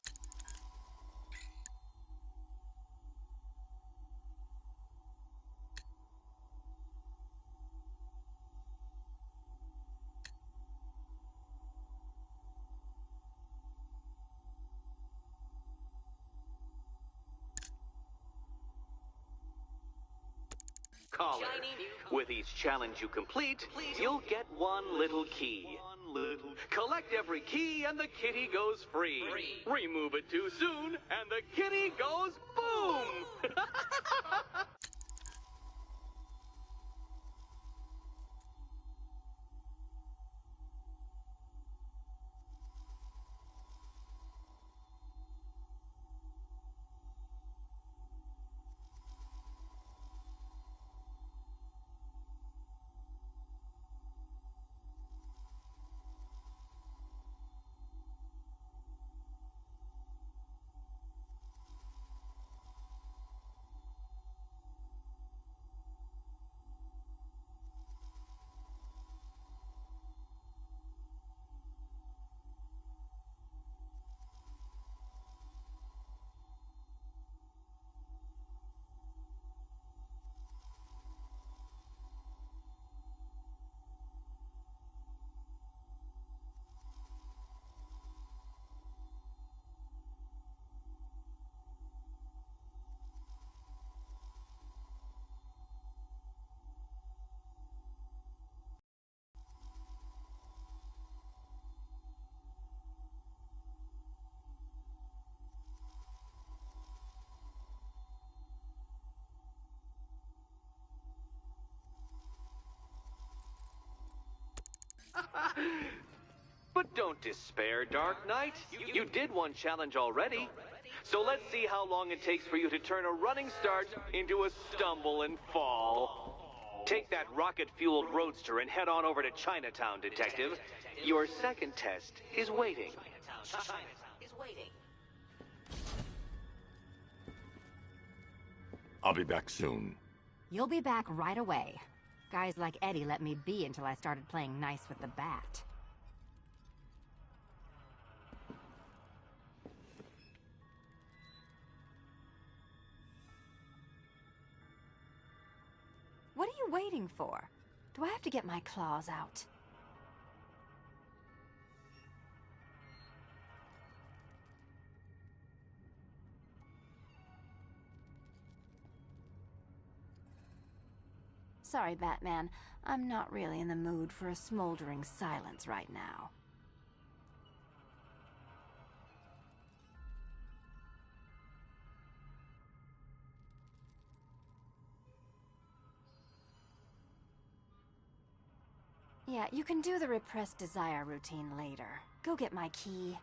collar. With each challenge you complete, you'll get one little key. Collect every key and the kitty goes free. Remove it too soon and the kitty goes boom! But don't despair, Dark Knight. You did one challenge already. So let's see how long it takes for you to turn a running start into a stumble and fall. Take that rocket-fueled roadster and head on over to Chinatown, Detective. Your second test is waiting. I'll be back soon. You'll be back right away. Guys like Eddie let me be until I started playing nice with the bat. What are you waiting for? Do I have to get my claws out? Sorry, Batman. I'm not really in the mood for a smoldering silence right now. Yeah, you can do the repressed desire routine later. Go get my key.